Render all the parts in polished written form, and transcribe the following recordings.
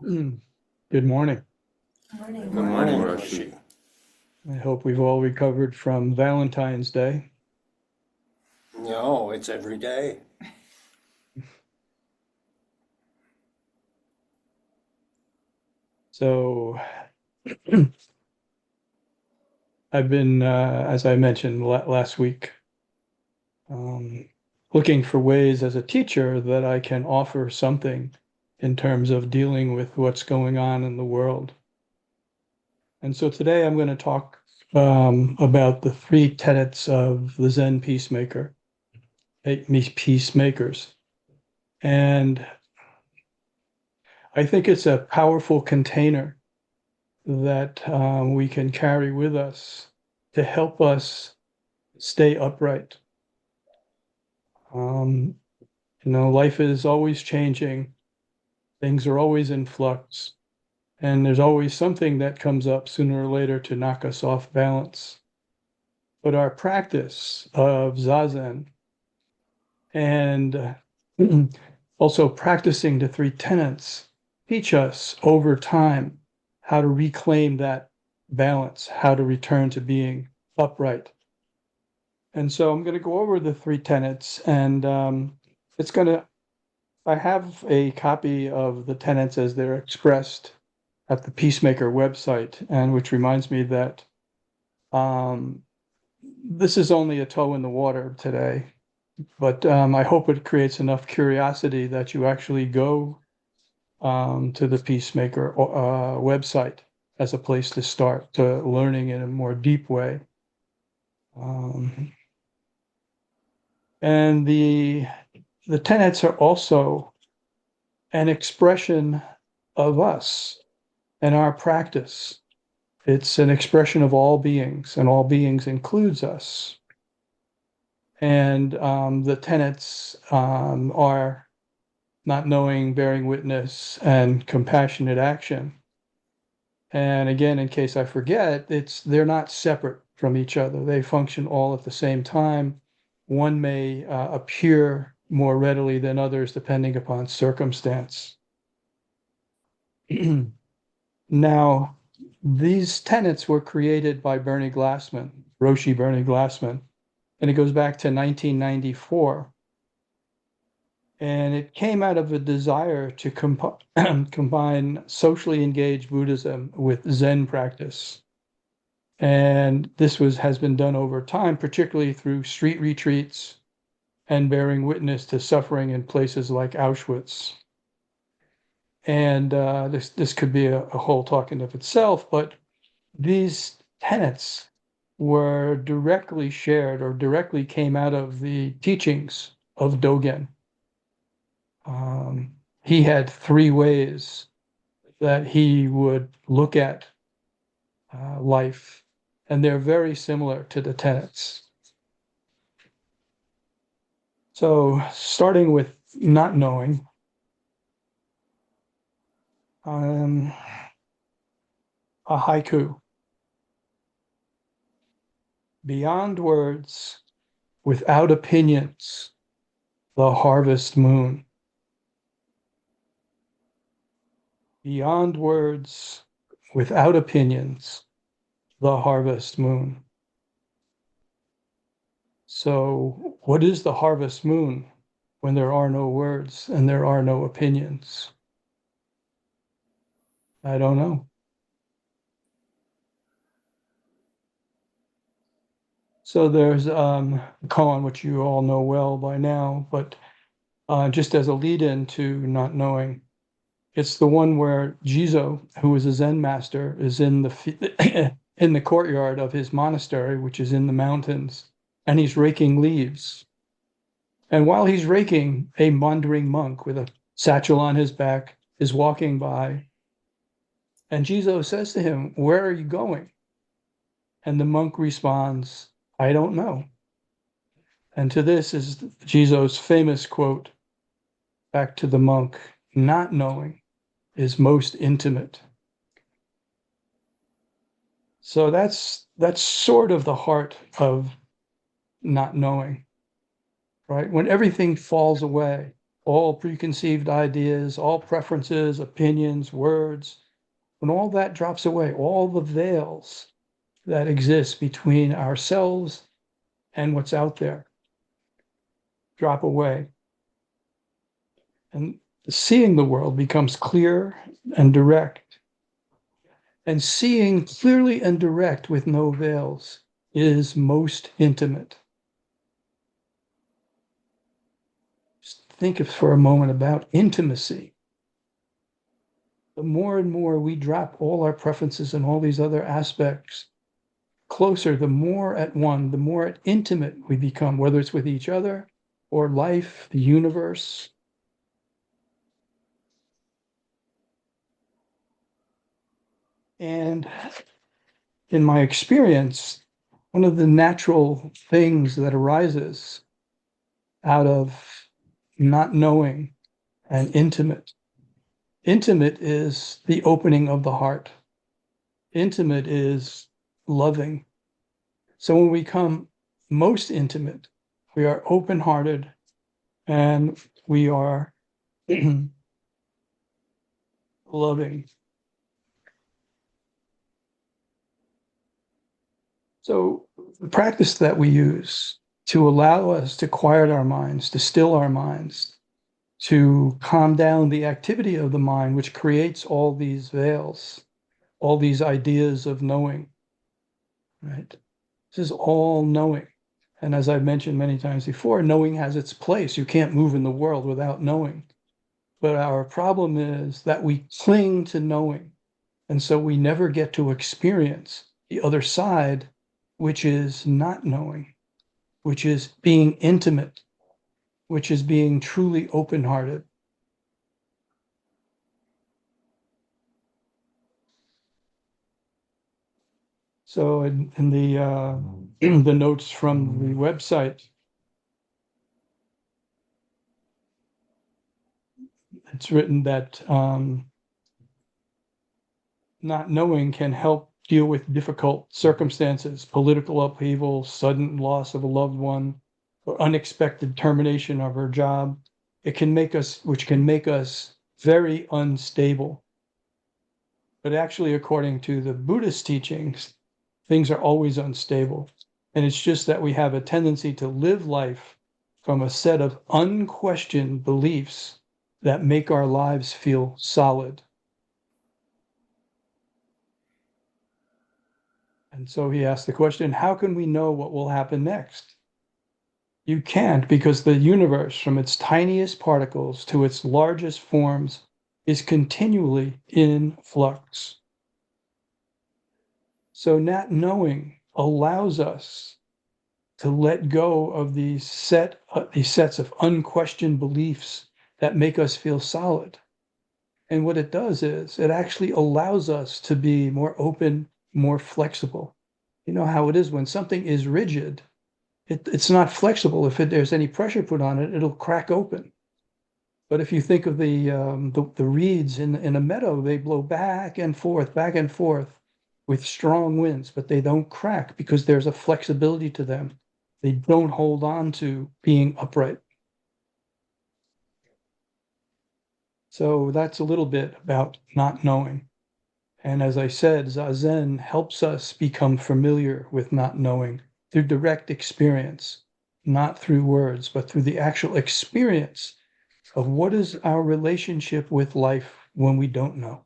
Good morning. Morning. Good morning, Roshi. I hope we've all recovered from Valentine's Day. No, it's every day. So I've been, as I mentioned last week, um, looking for ways as a teacher that I can offer something in terms of dealing with what's going on in the world. And so today I'm going to talk about the three tenets of the Zen Peacemaker, Peacemakers. And I think it's a powerful container that we can carry with us to help us stay upright. Um, Life is always changing, things are always in flux, and there's always something that comes up sooner or later to knock us off balance. But our practice of Zazen and also practicing the three tenets teach us over time how to reclaim that balance, how to return to being upright. And so I'm going to go over the three tenets, and it's going to, I have a copy of the tenets as they're expressed at the Peacemaker website, and which reminds me that um, this is only a toe in the water today, but I hope it creates enough curiosity that you actually go to the Peacemaker website as a place to start to learning in a more deep way. Um, and the tenets are also an expression of us and our practice. It's an expression of all beings, and all beings includes us. And the tenets are not knowing, bearing witness, and compassionate action. And again, in case I forget, they're not separate from each other. They function all at the same time. One may appear more readily than others depending upon circumstance. Now, these tenets were created by Bernie Glassman, Bernie Glassman, and it goes back to 1994. And it came out of a desire to combine socially engaged Buddhism with Zen practice. And this has been done over time, particularly through street retreats and bearing witness to suffering in places like Auschwitz. And this could be a whole talk in of itself, but these tenets were directly shared or directly came out of the teachings of Dogen. He had three ways that he would look at life, and they're very similar to the tenets. So, starting with not knowing, a haiku. Beyond words, without opinions, the harvest moon. Beyond words, without opinions, the harvest moon. So, what is the harvest moon when there are no words and there are no opinions? I don't know. So there's a koan, which you all know well by now, but just as a lead-in to not knowing, it's the one where Jizo, who is a Zen master, is in the in the courtyard of his monastery, which is in the mountains, and he's raking leaves. And while he's raking, a wandering monk with a satchel on his back is walking by. And Jizo says to him, "Where are you going?" And the monk responds, "I don't know." And to this is Jizo's famous quote back to the monk, "Not knowing is most intimate." So that's sort of the heart of not knowing, right? When everything falls away, all preconceived ideas, all preferences, opinions, words, when all that drops away, all the veils that exist between ourselves and what's out there drop away. And seeing the world becomes clear and direct. And seeing clearly and direct with no veils is most intimate. Just think for a moment about intimacy. The more and more we drop all our preferences and all these other aspects closer, the more at one, the more intimate we become, whether it's with each other or life, the universe. And in my experience, one of the natural things that arises out of not knowing and intimate is the opening of the heart. Intimate is loving. So when we become most intimate, we are open-hearted and we are loving. So the practice that we use to allow us to quiet our minds, to still our minds, to calm down the activity of the mind, which creates all these veils, all these ideas of knowing, right? This is all knowing. And as I've mentioned many times before, knowing has its place. You can't move in the world without knowing. But our problem is that we cling to knowing. And so we never get to experience the other side, which is not knowing, which is being intimate, which is being truly open-hearted. So in the the notes from the website, it's written that not knowing can help deal with difficult circumstances, political upheaval, sudden loss of a loved one, or unexpected termination of our job. It can make us, which can make us very unstable. But actually, according to the Buddhist teachings, things are always unstable. And it's just that we have a tendency to live life from a set of unquestioned beliefs that make our lives feel solid. And so he asked the question, how can we know what will happen next? You can't, because the universe, from its tiniest particles to its largest forms, is continually in flux. So not knowing allows us to let go of these sets of unquestioned beliefs that make us feel solid. And what it does is it actually allows us to be more open, more flexible. You know how it is when something is rigid, it's not flexible. If there's any pressure put on it, it'll crack open. But if you think of the reeds in a meadow, they blow back and forth with strong winds, but they don't crack because there's a flexibility to them. They don't hold on to being upright. So that's a little bit about not knowing. And as I said, Zazen helps us become familiar with not knowing through direct experience, not through words, but through the actual experience of what is our relationship with life when we don't know.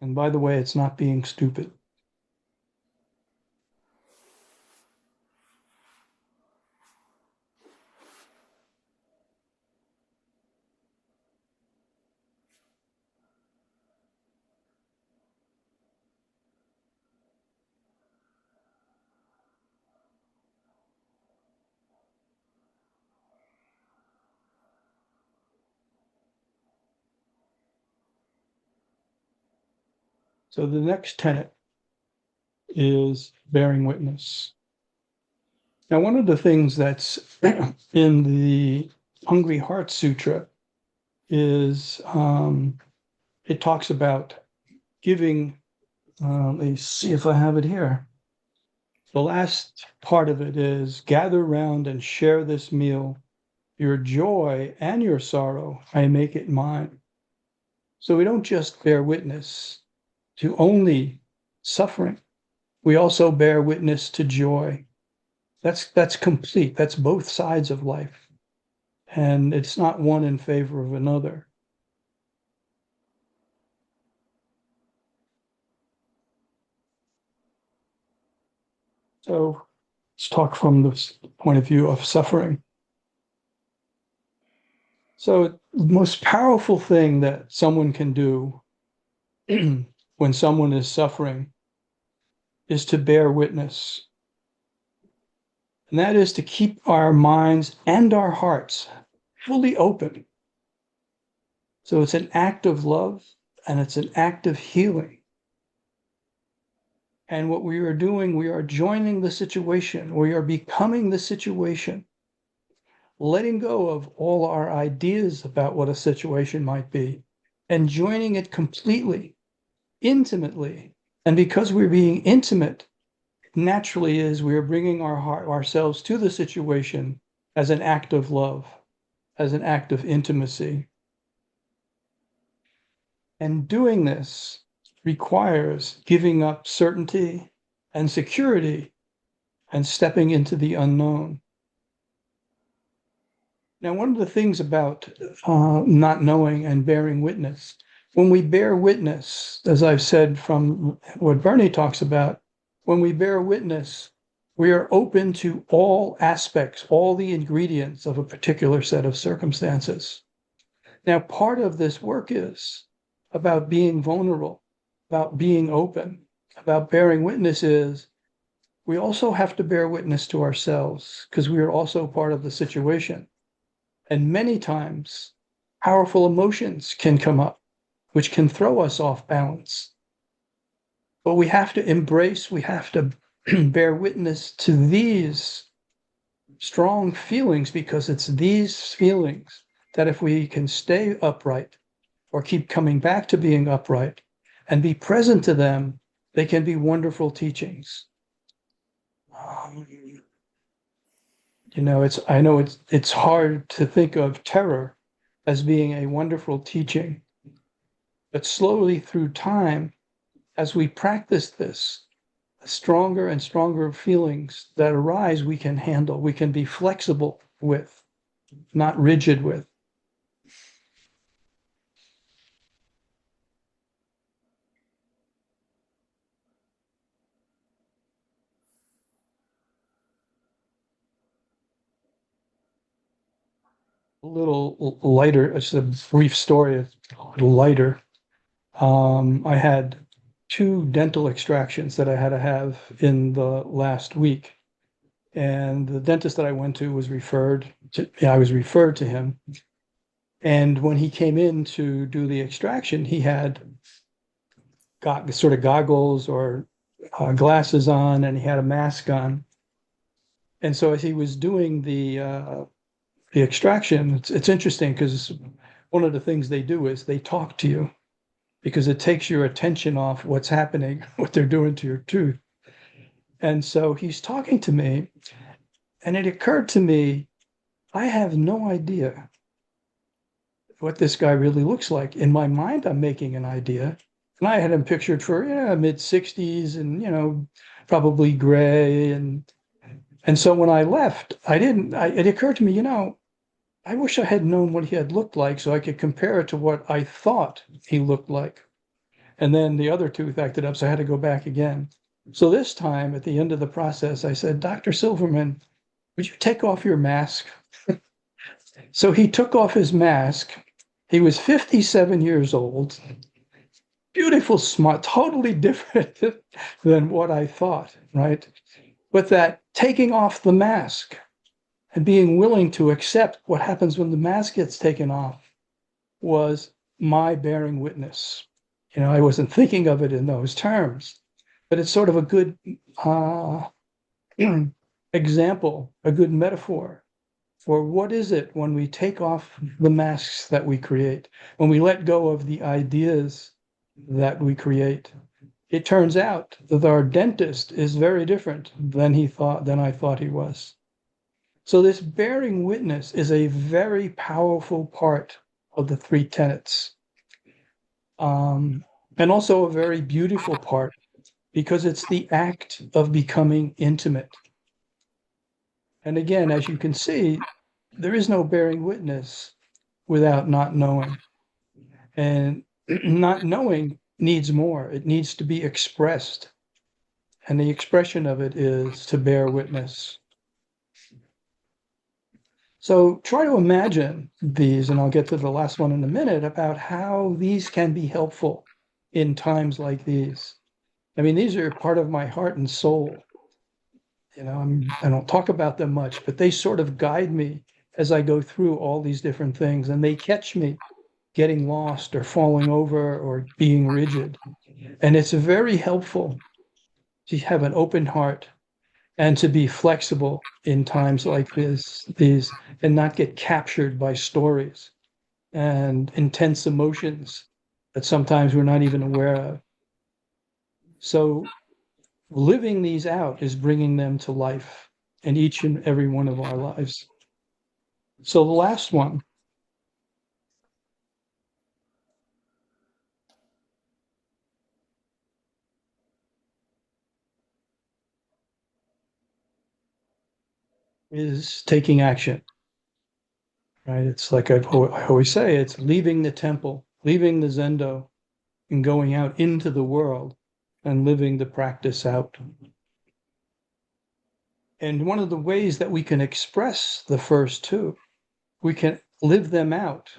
And by the way, it's not being stupid. So the next tenet is bearing witness. Now, one of the things that's in the Hungry Heart Sutra is it talks about giving, let me see if I have it here. The last part of it is gather round and share this meal Your joy and your sorrow, I make it mine. So we don't just bear witness to only suffering. We also bear witness to joy. That's complete. That's both sides of life. And it's not one in favor of another. So let's talk from the point of view of suffering. So the most powerful thing that someone can do when someone is suffering is to bear witness. And that is to keep our minds and our hearts fully open. So it's an act of love and it's an act of healing. And what we are doing, we are joining the situation. We are becoming the situation, letting go of all our ideas about what a situation might be and joining it completely, intimately. And because we're being intimate, naturally is we are bringing ourselves to the situation as an act of love, as an act of intimacy. And doing this requires giving up certainty and security and stepping into the unknown. Now, one of the things about not knowing and bearing witness, when we bear witness, as I've said from what Bernie talks about, when we bear witness, we are open to all aspects, all the ingredients of a particular set of circumstances. Now, part of this work is about being vulnerable, about being open, about bearing witness is we also have to bear witness to ourselves because we are also part of the situation. And many times, powerful emotions can come up, which can throw us off balance. But we have to embrace, we have to bear witness to these strong feelings because it's these feelings that if we can stay upright or keep coming back to being upright and be present to them, they can be wonderful teachings. I know it's hard to think of terror as being a wonderful teaching, but slowly through time, as we practice this, stronger and stronger feelings that arise, we can handle, we can be flexible with, not rigid with. A little lighter, it's a brief story, a little lighter. I had 2 dental extractions that I had to have in the last week. And the dentist that I went to I was referred to him. And when he came in to do the extraction, he had got sort of goggles or glasses on, and he had a mask on. And so as he was doing the extraction, it's interesting because one of the things they do is they talk to you because it takes your attention off what's happening, what they're doing to your tooth. And so he's talking to me, and it occurred to me, I have no idea what this guy really looks like. In my mind, I'm making an idea. And I had him pictured for mid-60s and probably gray. And so when I left, it occurred to me, I wish I had known what he had looked like so I could compare it to what I thought he looked like. And then the other tooth acted up, so I had to go back again. So this time, at the end of the process, I said, Dr. Silverman, would you take off your mask? So he took off his mask. He was 57 years old, beautiful, smart, totally different than what I thought, right? But that taking off the mask and being willing to accept what happens when the mask gets taken off was my bearing witness. I wasn't thinking of it in those terms, but it's sort of a good example, a good metaphor for what is it when we take off the masks that we create, when we let go of the ideas that we create. It turns out that our dentist is very different than I thought he was. So this bearing witness is a very powerful part of the three tenets, and also a very beautiful part because it's the act of becoming intimate. And again, as you can see, there is no bearing witness without not knowing. And not knowing needs more. It needs to be expressed. And the expression of it is to bear witness. So try to imagine these, and I'll get to the last one in a minute, about how these can be helpful in times like these. I mean, these are part of my heart and soul. I don't talk about them much, but they sort of guide me as I go through all these different things, and they catch me getting lost or falling over or being rigid. And it's very helpful to have an open heart and to be flexible in times like these, and not get captured by stories and intense emotions that sometimes we're not even aware of. So living these out is bringing them to life in each and every one of our lives. So the last one is taking action, right? It's like I always say, it's leaving the temple, leaving the zendo, and going out into the world and living the practice out. And one of the ways that we can express the first two, we can live them out,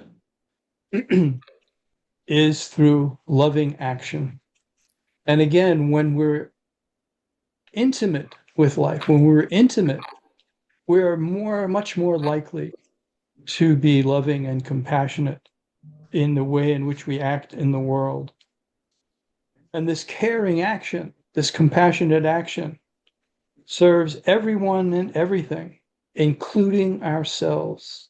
is through loving action. And again, when we're intimate with life, when we're intimate, we're much more likely to be loving and compassionate in the way in which we act in the world. And this caring action, this compassionate action, serves everyone and everything, including ourselves.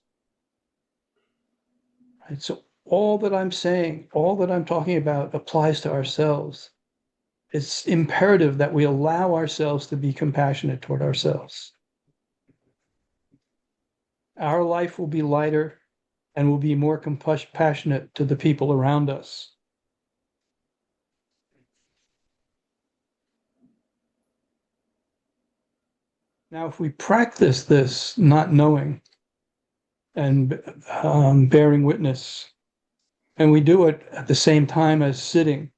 Right? So all that I'm saying, all that I'm talking about applies to ourselves. It's imperative that we allow ourselves to be compassionate toward ourselves. Our life will be lighter and will be more compassionate to the people around us. Now, if we practice this not knowing and bearing witness, and we do it at the same time as sitting,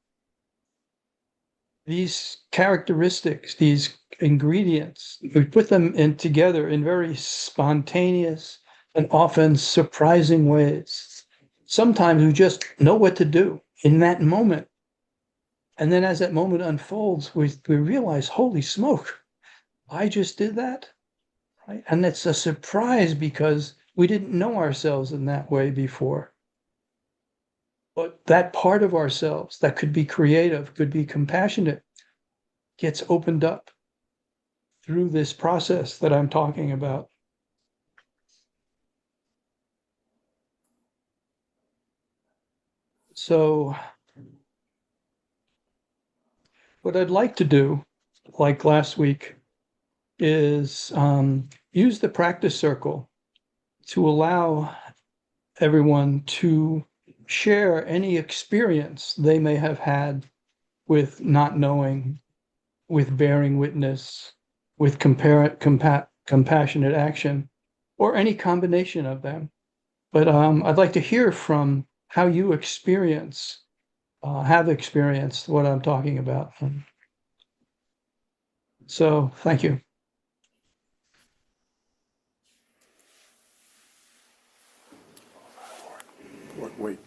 these characteristics, these ingredients, we put them in together in very spontaneous and often surprising ways. Sometimes we just know what to do in that moment. And then as that moment unfolds, we realize, holy smoke, I just did that. Right? And it's a surprise because we didn't know ourselves in that way before. But that part of ourselves that could be creative, could be compassionate, gets opened up through this process that I'm talking about. So, what I'd like to do, like last week, is use the practice circle to allow everyone to share any experience they may have had with not knowing, with bearing witness, with compassionate action, or any combination of them. But I'd like to hear from how you have experienced what I'm talking about. So thank you. Wait.